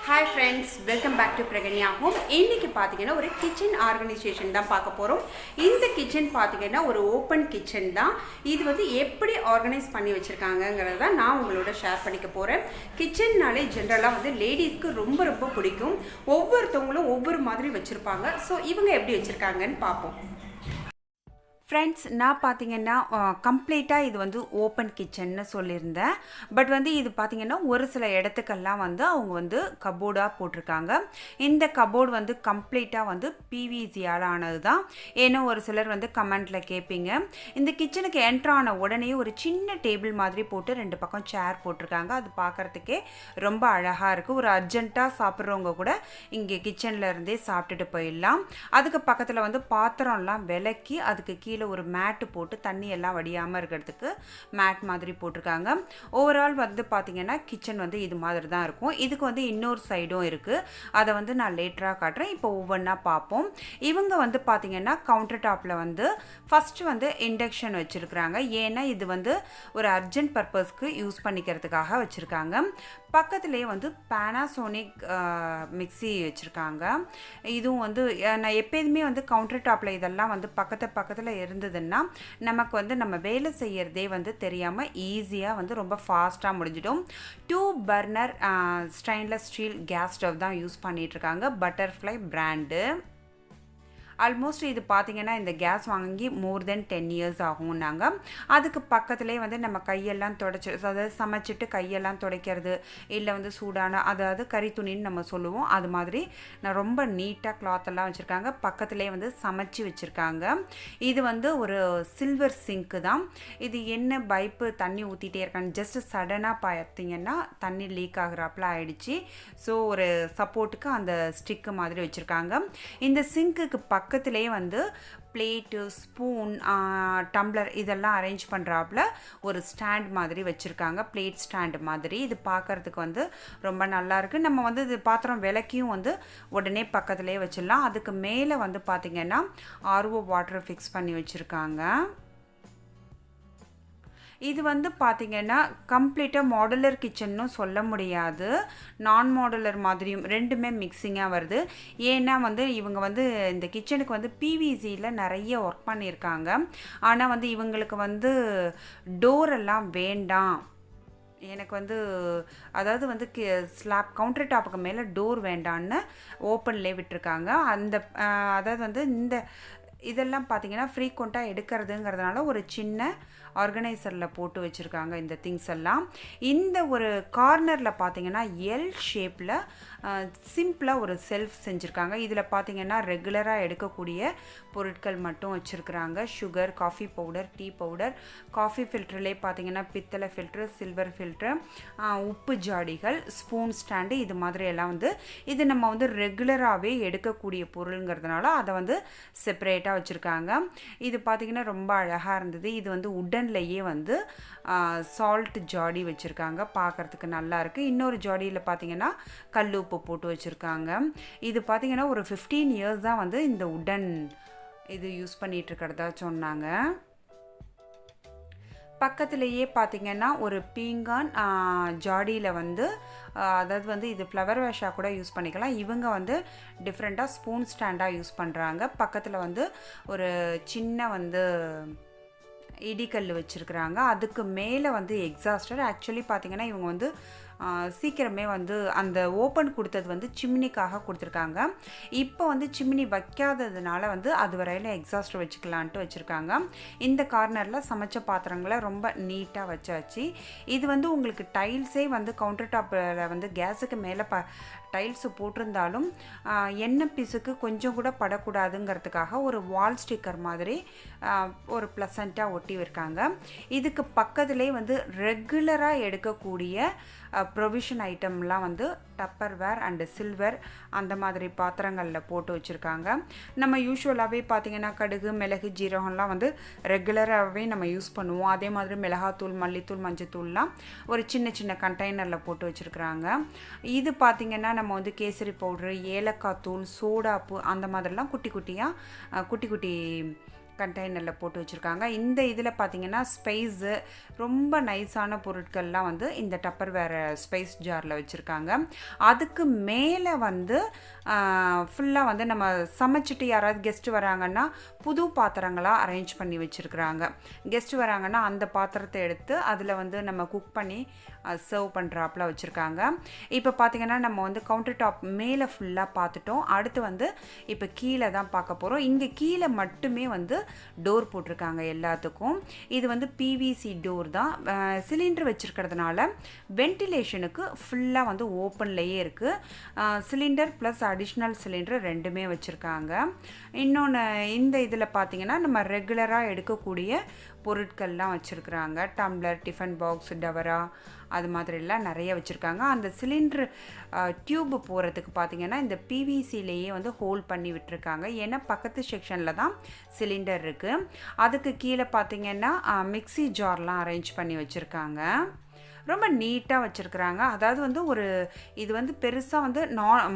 Hi friends, welcome back to praganyahome. இன்றைக்கி பார்த்தீங்கன்னா ஒரு கிச்சன் ஆர்கனைசேஷன் தான் பார்க்க போகிறோம். இந்த கிச்சன் பார்த்தீங்கன்னா ஒரு ஓப்பன் கிச்சன் தான். இது வந்து எப்படி ஆர்கனைஸ் பண்ணி வச்சுருக்காங்கங்கிறத தான் நான் உங்களோட ஷேர் பண்ணிக்க போகிறேன். கிச்சன்னாலே ஜென்ரலாக வந்து லேடிஸ்க்கு ரொம்ப ரொம்ப பிடிக்கும். ஒவ்வொருத்தவங்களும் ஒவ்வொரு மாதிரி வச்சுருப்பாங்க. ஸோ இவங்க எப்படி வச்சுருக்காங்கன்னு பார்ப்போம். ஃப்ரெண்ட்ஸ், நான் பார்த்தீங்கன்னா கம்ப்ளீட்டாக இது வந்து ஓப்பன் கிச்சன்னு சொல்லியிருந்தேன். பட் வந்து இது பார்த்திங்கன்னா ஒரு சில இடத்துக்கெல்லாம் வந்து அவங்க வந்து கபோர்டாக போட்டிருக்காங்க. இந்த கபோர்டு வந்து கம்ப்ளீட்டாக வந்து பிவிசியால் ஆனது தான். ஏன்னா ஒரு சிலர் வந்து கமெண்ட்டில் கேட்பீங்க. இந்த கிச்சனுக்கு என்ட்ரான உடனே ஒரு சின்ன டேபிள் மாதிரி போட்டு 2 பக்கம் சேர் போட்டிருக்காங்க. அது பார்க்குறதுக்கே ரொம்ப அழகாக இருக்குது. ஒரு அர்ஜென்ட்டாக சாப்பிட்றவங்க கூட இங்கே கிச்சனில் இருந்தே சாப்பிட்டுட்டு போயிடலாம். அதுக்கு பக்கத்தில் வந்து பாத்திரம்லாம் விலக்கி அதுக்கு கீழே ஒரு மேட்டு போட்டு தண்ணி எல்லாம் வடியாமல் இருக்கிறதுக்கு மேட் மாதிரி போட்டிருக்காங்க. ஓவரால் வந்து பார்த்திங்கன்னா கிச்சன் வந்து இது மாதிரி தான் இருக்கும். இதுக்கு வந்து இன்னொரு சைடும் இருக்குது. அதை வந்து நான் லேட்டராக காட்டுறேன். இப்போ ஒவ்வொன்றா பார்ப்போம். இவங்க வந்து பார்த்திங்கன்னா கவுண்டர் டாப்பில் வந்து ஃபஸ்ட்டு வந்து இண்டக்ஷன் வச்சுருக்குறாங்க. ஏன்னா இது வந்து ஒரு அர்ஜென்ட் பர்பஸ்க்கு யூஸ் பண்ணிக்கிறதுக்காக வச்சுருக்காங்க. பக்கத்துலேயே வந்து பேனாசோனிக் மிக்சி வச்சுருக்காங்க. இதுவும் வந்து நான் எப்போதுமே வந்து கவுண்டர் டாப்பில் இதெல்லாம் வந்து பக்கத்தில் இருந்ததுன்னா நமக்கு வந்து நம்ம வேலை செய்கிறதே வந்து தெரியாமல் ஈஸியாக வந்து ரொம்ப ஃபாஸ்ட்டாக முடிஞ்சிடும். 2 burner stainless steel gas stove தான் யூஸ் பண்ணிகிட்ருக்காங்க. Butterfly brand. ஆல்மோஸ்ட் இது பார்த்திங்கன்னா இந்த கேஸ் வாங்கி மோர் தென் 10 இயர்ஸ் ஆகும்னாங்க. அதுக்கு பக்கத்துலேயே வந்து நம்ம கையெல்லாம் துடைச்சி, அதாவது சமைச்சிட்டு கையெல்லாம் துடைக்கிறது, இல்லை வந்து சூடான அதாவது கறி துணின்னு நம்ம சொல்லுவோம், அது மாதிரி நான் ரொம்ப நீட்டாக கிளாத்தெல்லாம் வச்சுருக்காங்க. பக்கத்துலேயே வந்து சமைச்சு வச்சுருக்காங்க. இது வந்து ஒரு சில்வர் சிங்க்கு தான். இது என்ன பைப்பு தண்ணி ஊற்றிட்டே இருக்காங்க. ஜஸ்ட் சடனாக பார்த்திங்கன்னா தண்ணி லீக் ஆகுறாப்புல ஆயிடுச்சு. ஸோ ஒரு சப்போர்ட்டுக்கு அந்த ஸ்டிக்கு மாதிரி வச்சுருக்காங்க. இந்த சிங்க்குக்கு பக்கத்துலேயே வந்து பிளேட்டு, ஸ்பூன், டம்ளர் இதெல்லாம் அரேஞ்ச் பண்ணுறாப்புல ஒரு ஸ்டாண்ட் மாதிரி வச்சுருக்காங்க. பிளேட் ஸ்டாண்டு மாதிரி. இது பார்க்குறதுக்கு வந்து ரொம்ப நல்லாயிருக்கு. நம்ம வந்து இது பாத்திரம் விளக்கியும் வந்து உடனே பக்கத்துலேயே வச்சிடலாம். அதுக்கு மேலே வந்து பார்த்திங்கன்னா ஆர்ஓ வாட்டர் ஃபிக்ஸ் பண்ணி வச்சுருக்காங்க. இது வந்து பார்த்திங்கன்னா கம்ப்ளீட்டாக மாடுலர் கிச்சன்னு சொல்ல முடியாது. நான் மாடுலர் மாதிரியும் ரெண்டுமே மிக்சிங்காக வருது. ஏன்னா வந்து இவங்க வந்து இந்த கிச்சனுக்கு வந்து பிவிசியில் நிறைய ஒர்க் பண்ணியிருக்காங்க. ஆனால் வந்து இவங்களுக்கு வந்து டோரெல்லாம் வேண்டாம், எனக்கு வந்து அதாவது வந்து ஸ்லாப் கவுண்டர் டாப்புக்கு மேலே டோர் வேண்டான்னு ஓப்பன்லேயே விட்டுருக்காங்க. அந்த அதாவது வந்து இந்த இதெல்லாம் பார்த்திங்கன்னா ஃப்ரீக்வெண்ட்டாக எடுக்கிறதுங்கிறதுனால ஒரு சின்ன ஆர்கனைசரில் போட்டு வச்சுருக்காங்க இந்த திங்ஸ் எல்லாம். இந்த ஒரு கார்னரில் பார்த்திங்கன்னா எல் ஷேப்பில் சிம்பிளாக ஒரு செல்ஃப் செஞ்சுருக்காங்க. இதில் பார்த்திங்கன்னா ரெகுலராக எடுக்கக்கூடிய பொருட்கள் மட்டும் வச்சுருக்குறாங்க. Sugar, coffee powder, tea powder, coffee ஃபில்டர்லேயே பார்த்திங்கன்னா பித்தளை ஃபில்ட்ரு, சில்வர் ஃபில்ட்ரு, உப்பு ஜாடிகள், ஸ்பூன் ஸ்டாண்டு, இது மாதிரி எல்லாம் வந்து இது நம்ம வந்து ரெகுலராகவே எடுக்கக்கூடிய பொருளுங்கிறதுனால அதை வந்து செப்பரேட்டாக வச்சுருக்காங்க. இது பார்த்திங்கன்னா ரொம்ப அழகாக இருந்தது. இது வந்து உட்டன்லேயே வந்து சால்ட் ஜாடி வச்சுருக்காங்க. பார்க்குறதுக்கு நல்லாயிருக்கு. இன்னொரு ஜாடியில் பார்த்திங்கன்னா கல் உப்பு போட்டு வச்சுருக்காங்க. இது பார்த்திங்கன்னா ஒரு 15 இயர்ஸ் தான் வந்து இந்த உடன் இது யூஸ் பண்ணிகிட்ருக்கிறதா சொன்னாங்க. பக்கத்துலேயே பார்த்திங்கன்னா ஒரு பீங்கான் ஜாடியில் வந்து அதாவது வந்து இது ஃப்ளவர் வேஷாக கூட யூஸ் பண்ணிக்கலாம். இவங்க வந்து டிஃப்ரெண்ட்டாக ஸ்பூன் ஸ்டாண்டாக யூஸ் பண்ணுறாங்க. பக்கத்தில் வந்து ஒரு சின்ன வந்து இடிக்கல் வச்சுருக்குறாங்க. அதுக்கு மேலே வந்து எக்ஸாஸ்டர். ஆக்சுவலி பார்த்திங்கன்னா இவங்க வந்து சீக்கிரமே வந்து அந்த ஓப்பன் கொடுத்தது வந்து சிம்னிக்காக கொடுத்துருக்காங்க. இப்போ வந்து சிம்னி வைக்காததுனால வந்து அது வரையில் எக்ஸாஸ்டர் வச்சுக்கலான்ட்டு வச்சுருக்காங்க. இந்த கார்னரில் சமைச்ச பாத்திரங்களை ரொம்ப நீட்டாக வச்சாச்சு. இது வந்து உங்களுக்கு டைல்ஸே வந்து கவுண்டர் டாப்பில் வந்து கேஸுக்கு மேலே டைல்ஸு போட்டிருந்தாலும் எண்ணெய் பிசுக்கு கொஞ்சம் கூட படக்கூடாதுங்கிறதுக்காக ஒரு வால் ஸ்டிக்கர் மாதிரி ஒரு ப்ளசண்ட்டாக ஒட்டி இருக்காங்க. இதுக்கு பக்கத்துலேயே வந்து ரெகுலராக எடுக்கக்கூடிய ப்ரொவிஷன் ஐட்டம்லாம் வந்து டப்பர்வேர் அண்டு சில்வர் அந்த மாதிரி பாத்திரங்களில் போட்டு வச்சுருக்காங்க. நம்ம யூஸ்வலாகவே பார்த்திங்கன்னா கடுகு, மிளகு, ஜீரகம்லாம் வந்து ரெகுலராகவே நம்ம யூஸ் பண்ணுவோம். அதே மாதிரி மிளகாத்தூள், மல்லித்தூள், மஞ்சத்தூள்லாம் ஒரு சின்ன சின்ன கண்டெய்னரில் போட்டு வச்சுருக்குறாங்க. இது பார்த்திங்கன்னா நம்ம வந்து கேசரி பவுட்ரு, ஏலக்காய் தூள், சோடாப்பு அந்த மாதிரிலாம் குட்டி குட்டி கண்டெய்னரில் போட்டு வச்சுருக்காங்க. இந்த இதில் பார்த்திங்கன்னா ஸ்பைஸு ரொம்ப நைஸான பொருட்கள்லாம் வந்து இந்த டப்பர் வேறு ஸ்பைஸ் ஜாரில் வச்சுருக்காங்க. அதுக்கு மேலே வந்து ஃபுல்லாக வந்து நம்ம சமைச்சிட்டு யாராவது கெஸ்ட்டு வராங்கன்னா புது பாத்திரங்களாக அரேஞ்ச் பண்ணி வச்சுருக்குறாங்க. கெஸ்ட்டு வராங்கன்னா அந்த பாத்திரத்தை எடுத்து அதில் வந்து நம்ம குக் பண்ணி சர்வ் பண்ணுறாப்புல வச்சுருக்காங்க. இப்போ பார்த்திங்கன்னா நம்ம வந்து கவுண்டர் டாப் மேலே ஃபுல்லாக பார்த்துட்டோம். அடுத்து வந்து இப்போ கீழே தான் பார்க்க போகிறோம். இங்கே கீழே மட்டுமே வந்து டோர் போட்டிருக்காங்க எல்லாத்துக்கும். இது வந்து பிவிசி டோர் தான். சிலிண்டர் வச்சுருக்கிறதுனால வென்டிலேஷனுக்கு ஃபுல்லாக வந்து ஓப்பன்லேயே இருக்குது. சிலிண்டர் ப்ளஸ் அடிஷ்னல் சிலிண்டர் ரெண்டுமே வச்சுருக்காங்க. இன்னொன்று இந்த இதில் பார்த்திங்கன்னா நம்ம ரெகுலராக எடுக்கக்கூடிய பொருட்கள்லாம் வச்சுருக்குறாங்க. டம்ளர், டிஃபன் பாக்ஸ், டவரா அது மாதிரிலாம் நிறைய வச்சுருக்காங்க. அந்த சிலிண்டர் டியூப்பு போகிறதுக்கு பார்த்திங்கன்னா இந்த பிவிசிலேயே வந்து ஹோல் பண்ணி விட்டுருக்காங்க. ஏன்னா பக்கத்து செக்ஷனில் தான் சிலிண்டர் இருக்குது. அதுக்கு கீழே பார்த்திங்கன்னா மிக்ஸி ஜார்லாம் அரேஞ்ச் பண்ணி வச்சுருக்காங்க. ரொம்ப நீட்டாக வச்சுருக்குறாங்க. அதாவது வந்து இது வந்து பெருசாக வந்து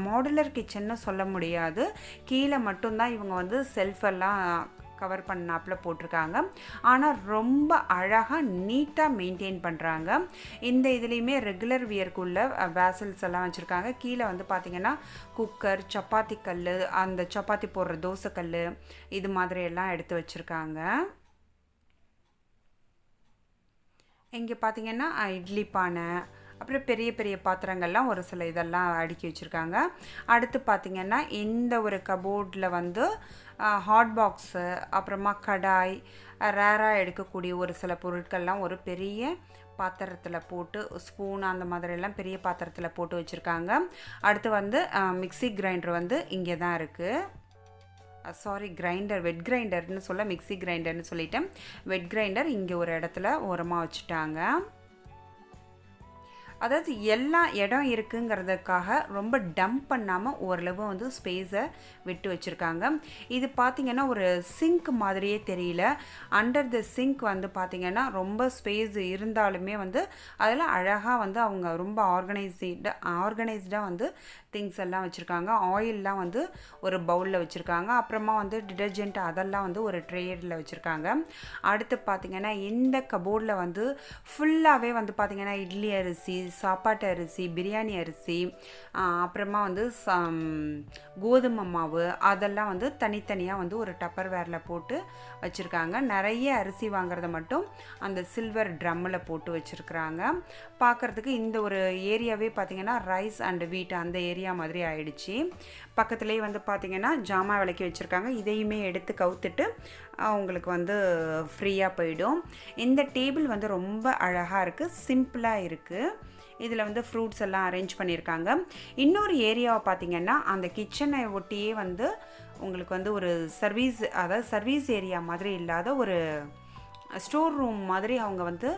மாடுலர் கிச்சன்னு சொல்ல முடியாது. கீழே மட்டும்தான் இவங்க வந்து செல்ஃபெல்லாம் கவர் பண்ணாப்பில் போட்டிருக்காங்க. ஆனால் ரொம்ப அழகாக நீட்டாக மெயின்டைன் பண்ணுறாங்க. இந்த இதுலேயுமே ரெகுலர் வியர்க்குள்ள வேசல்ஸ் எல்லாம் வச்சுருக்காங்க. கீழே வந்து பார்த்திங்கன்னா குக்கர், சப்பாத்தி கல், அந்த சப்பாத்தி போடுற தோசைக்கல் இது மாதிரி எல்லாம் எடுத்து வச்சுருக்காங்க. இங்கே பார்த்திங்கன்னா இட்லி பானை, அப்புறம் பெரிய பெரிய பாத்திரங்கள்லாம் ஒரு சில இதெல்லாம் அடுக்கி வச்சுருக்காங்க. அடுத்து பார்த்திங்கன்னா இந்த ஒரு கபோர்டில் வந்து ஹாட் பாக்ஸு, அப்புறமா கடாய், ரேராக எடுக்கக்கூடிய ஒரு சில பொருட்கள்லாம் ஒரு பெரிய பாத்திரத்தில் போட்டு, ஸ்பூன் அந்த மாதிரிலாம் பெரிய பாத்திரத்தில் போட்டு வச்சுருக்காங்க. அடுத்து வந்து மிக்ஸி கிரைண்டர் வந்து இங்கே தான் இருக்குது. வெட் கிரைண்டர்னு சொல்ல மிக்ஸி கிரைண்டர்னு சொல்லிட்டேன். வெட் கிரைண்டர் இங்கே ஒரு இடத்துல ஓரமாக வச்சுட்டாங்க. அதாவது எல்லா இடம் இருக்குங்கிறதுக்காக ரொம்ப டம்ப் பண்ணாமல் ஓரளவு வந்து ஸ்பேஸை விட்டு வச்சுருக்காங்க. இது பார்த்திங்கன்னா ஒரு சிங்க் மாதிரியே தெரியல. அண்டர் த சிங்க் வந்து பார்த்திங்கன்னா ரொம்ப ஸ்பேஸ் இருந்தாலுமே வந்து அதில் அழகாக வந்து அவங்க ரொம்ப ஆர்கனைஸ்டாக வந்து திங்ஸ் எல்லாம் வச்சுருக்காங்க. ஆயிலெலாம் வந்து ஒரு பவுலில் வச்சுருக்காங்க. அப்புறமா வந்து டிடர்ஜென்ட் அதெல்லாம் வந்து ஒரு ட்ரேயில் வச்சுருக்காங்க. அடுத்து பார்த்திங்கன்னா இந்த கபோர்டில் வந்து ஃபுல்லாகவே வந்து பார்த்திங்கன்னா இட்லி அரிசி, சாப்பாட்டு அரிசி, பிரியாணி அரிசி, அப்புறமா வந்து கோதுமை மாவு அதெல்லாம் வந்து தனித்தனியாக வந்து ஒரு டப்பர் வேரில் போட்டு வச்சுருக்காங்க. நிறைய அரிசி வாங்குறத மட்டும் அந்த சில்வர் ட்ரம்மில் போட்டு வச்சுருக்குறாங்க. பார்க்குறதுக்கு இந்த ஒரு ஏரியாவே பார்த்திங்கன்னா ரைஸ் அண்ட் வீட் அந்த ஏரியா மாதிரி ஆயிடுச்சு. பக்கத்துலேயே வந்து பார்த்திங்கன்னா ஜாமான் விளக்கி வச்சுருக்காங்க. இதையுமே எடுத்து கவுத்துட்டு அவங்களுக்கு வந்து ஃப்ரீயாக போயிடும். இந்த டேபிள் வந்து ரொம்ப அழகாக இருக்குது, சிம்பிளாக இருக்குது. இதில் வந்து ஃப்ரூட்ஸ் எல்லாம் அரேஞ்ச் பண்ணியிருக்காங்க. இன்னொரு ஏரியாவை பார்த்திங்கன்னா அந்த கிச்சனை ஒட்டியே வந்து உங்களுக்கு வந்து ஒரு சர்வீஸ் ஏரியா மாதிரி இல்லாத ஒரு ஸ்டோர் ரூம் மாதிரி அவங்க வந்து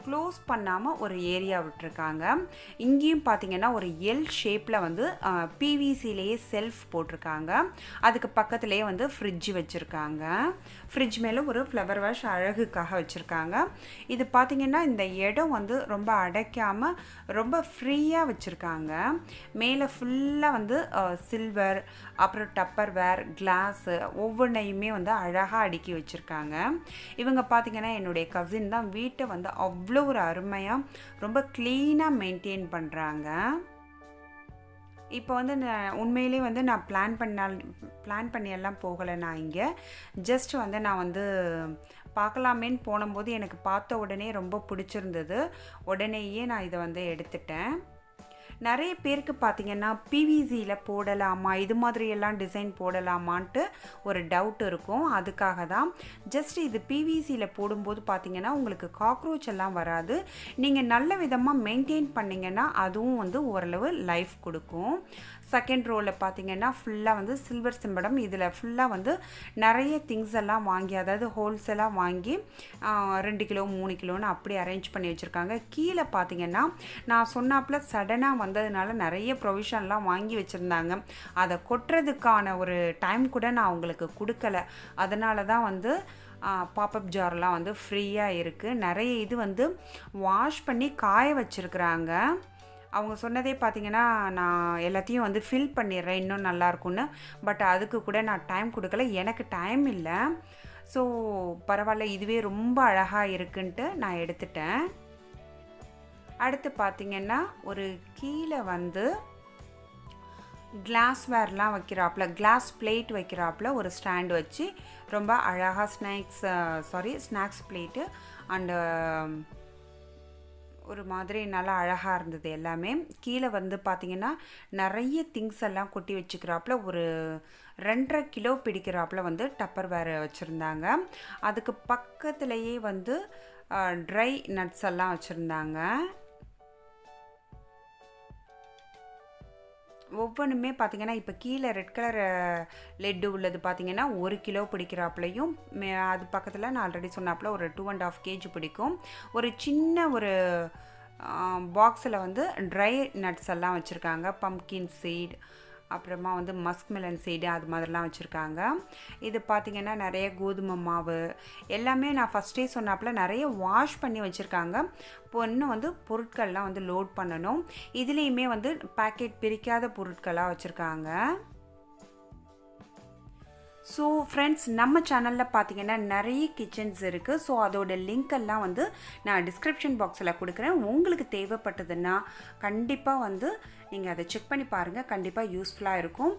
க்ளோஸ் பண்ணாமல் ஒரு ஏரியா விட்டுருக்காங்க. இங்கேயும் பார்த்திங்கன்னா ஒரு எல் ஷேப்பில் வந்து பிவிசிலேயே செல்ஃப் போட்டிருக்காங்க. அதுக்கு பக்கத்துலேயே வந்து ஃப்ரிட்ஜ் வச்சுருக்காங்க. ஃப்ரிட்ஜ் மேலே ஒரு ஃப்ளவர் வாஷ் அழகுக்காக வச்சுருக்காங்க. இது பார்த்திங்கன்னா இந்த இடம் வந்து ரொம்ப அடைக்காமல் ரொம்ப ஃப்ரீயாக வச்சுருக்காங்க. மேலே ஃபுல்லாக வந்து சில்வர், அப்புறம் டப்பர் வேர், கிளாஸு ஒவ்வொன்றையுமே வந்து அழகாக அடுக்கி வச்சுருக்காங்க. இவங்க பார்த்திங்கன்னா என்னுடைய கசின் தான். வீட்டை வந்து அவ்வளோ ஒரு அருமையாக ரொம்ப க்ளீனாக மெயின்டைன் பண்ணுறாங்க. இப்போ வந்து உண்மையிலே வந்து நான் பிளான் பண்ணியெல்லாம் போகலை. நான் இங்கே ஜஸ்ட் வந்து நான் வந்து பார்க்கலாமேன்னு போனும்போது எனக்கு பார்த்த உடனே ரொம்ப பிடிச்சிருந்தது. உடனேயே நான் இதை வந்து எடுத்துட்டேன். நிறைய பேருக்கு பார்த்திங்கன்னா பிவிசியில் போடலாமா, இது மாதிரியெல்லாம் டிசைன் போடலாமான்ட்டு ஒரு டவுட் இருக்கும். அதுக்காக தான் ஜஸ்ட் இது பிவிசியில் போடும்போது பார்த்திங்கன்னா உங்களுக்கு காக்ரோச் எல்லாம் வராது. நீங்கள் நல்ல விதமாக மெயின்டைன் பண்ணிங்கன்னா அதுவும் வந்து ஓரளவு லைஃப் கொடுக்கும். செகண்ட் ரோவில் பார்த்திங்கன்னா ஃபுல்லாக வந்து சில்வர் சிம்படம். இதில் ஃபுல்லாக வந்து நிறைய திங்ஸ் எல்லாம் வாங்கி, அதாவது ஹோல்சேலாக வாங்கி 2 கிலோ 3 கிலோன்னு அப்படி அரேஞ்ச் பண்ணி வச்சுருக்காங்க. கீழே பார்த்திங்கன்னா நான் சொன்னாப்பில் சடனாக வந்ததுனால நிறைய ப்ரொவிஷன்லாம் வாங்கி வச்சுருந்தாங்க. அதை கொட்டுறதுக்கான ஒரு டைம் கூட நான் அவங்களுக்கு கொடுக்கல. அதனால தான் வந்து பாப்அப் ஜார்லாம் வந்து ஃப்ரீயாக இருக்குது. நிறைய இது வந்து வாஷ் பண்ணி காய வச்சுருக்குறாங்க. அவங்க சொன்னதே பார்த்தீங்கன்னா நான் எல்லாத்தையும் வந்து ஃபில் பண்ணிடுறேன் இன்னும் நல்லாயிருக்கும்னு. பட் அதுக்கு கூட நான் டைம் கொடுக்கல, எனக்கு டைம் இல்லை. ஸோ பரவாயில்ல, இதுவே ரொம்ப அழகாக இருக்குன்ட்டு நான் எடுத்துட்டேன். அடுத்து பார்த்திங்கன்னா ஒரு கீழே வந்து கிளாஸ்வேர்லாம் வைக்கிறாப்புல, கிளாஸ் பிளேட் வைக்கிறாப்புல ஒரு ஸ்டாண்ட் வச்சு ரொம்ப அழகாக ஸ்நாக்ஸ் பிளேட்டு அண்டு ஒரு மாதிரி நல்லா அழகாக இருந்தது எல்லாமே. கீழே வந்து பார்த்திங்கன்னா நிறைய திங்ஸ் எல்லாம் கொட்டி வச்சுக்கிறாப்புல, ஒரு 2.5 கிலோ பிடிக்கிறாப்புல வந்து டப்பர் வேர் வச்சுருந்தாங்க. அதுக்கு பக்கத்துலேயே வந்து ட்ரை நட்ஸ் எல்லாம் வச்சுருந்தாங்க. ஒவ்வொன்றுமே பார்த்திங்கன்னா இப்போ கீழே ரெட் கலர் லெட்டு உள்ளது பார்த்திங்கன்னா 1 கிலோ பிடிக்கிறாப்புலையும், அது பக்கத்தில் நான் ஆல்ரெடி சொன்னாப்புல ஒரு 2.5 kg பிடிக்கும். ஒரு சின்ன ஒரு பாக்ஸில் வந்து ட்ரை நட்ஸ் எல்லாம் வச்சுருக்காங்க, பம்ப்கின் சீட், அப்புறமா வந்து மஸ்க்மெலன் சீடு, அது மாதிரிலாம் வச்சுருக்காங்க. இது பார்த்திங்கன்னா நிறைய கோதுமை மாவு எல்லாமே நான் ஃபஸ்ட்டே சொன்னாப்புல நிறைய வாஷ் பண்ணி வச்சுருக்காங்க. இப்போ இன்னும் வந்து பொருட்கள்லாம் வந்து லோட் பண்ணணும். இதுலேயுமே வந்து பேக்கெட் பிரிக்காத பொருட்களாக வச்சுருக்காங்க. ஸோ ஃப்ரெண்ட்ஸ், நம்ம சேனலில் பார்த்தீங்கன்னா நிறைய கிச்சன்ஸ் இருக்குது. ஸோ அதோட லிங்க் எல்லாம் வந்து நான் டிஸ்கிரிப்ஷன் பாக்ஸில் கொடுக்குறேன். உங்களுக்கு தேவைப்பட்டதுன்னா கண்டிப்பாக வந்து நீங்கள் அதை செக் பண்ணி பாருங்கள், கண்டிப்பாக யூஸ்ஃபுல்லாக இருக்கும்.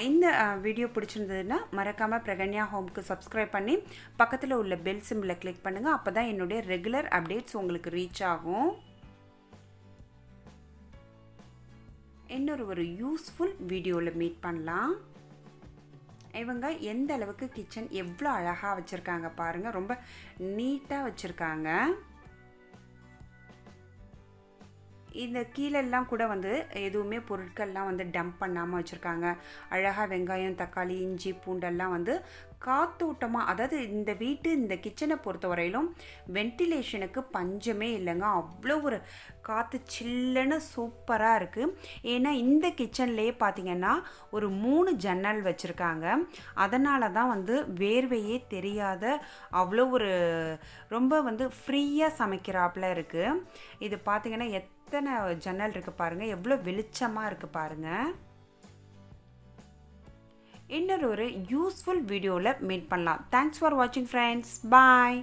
இந்த வீடியோ பிடிச்சிருந்ததுன்னா மறக்காமல் பிரகன்யா ஹோம்க்கு சப்ஸ்கிரைப் பண்ணி பக்கத்தில் உள்ள பெல் சிம்பிளை கிளிக் பண்ணுங்கள். அப்போ தான் என்னுடைய ரெகுலர் அப்டேட்ஸ் உங்களுக்கு ரீச் ஆகும். இன்னொரு யூஸ்ஃபுல் வீடியோவில் மீட் பண்ணலாம். இவங்க எந்த அளவுக்கு கிச்சன் எவ்வளோ அழகாக வச்சுருக்காங்க பாருங்கள், ரொம்ப நீட்டாக வச்சுருக்காங்க. இந்த கீழெல்லாம் கூட வந்து எதுவுமே பொருட்கள்லாம் வந்து டம்ப் பண்ணாமல் வச்சுருக்காங்க. அழகாக வெங்காயம், தக்காளி, இஞ்சி, பூண்டெல்லாம் வந்து காத்தோட்டமாக, அதாவது இந்த கிச்சனை பொறுத்த வரையிலும் வென்டிலேஷனுக்கு பஞ்சமே இல்லைங்க. அவ்வளோ ஒரு காற்று சில்லுன்னு சூப்பராக இருக்குது. ஏன்னா இந்த கிச்சன்லேயே பார்த்திங்கன்னா ஒரு 3 ஜன்னல் வச்சுருக்காங்க. அதனால தான் வந்து வேர்வையே தெரியாத அவ்வளோ ஒரு ரொம்ப வந்து ஃப்ரீயாக சமைக்கிறாப்புல இருக்குது. இது பார்த்திங்கன்னா எத்தனை ஜன்னல் இருக்குது பாருங்கள், எவ்வளோ வெளிச்சமாக இருக்குது பாருங்கள். இன்னொரு யூஸ்ஃபுல் வீடியோவில் மீட் பண்ணலாம். தேங்க்ஸ் ஃபார் வாட்சிங் ஃப்ரெண்ட்ஸ். பாய்.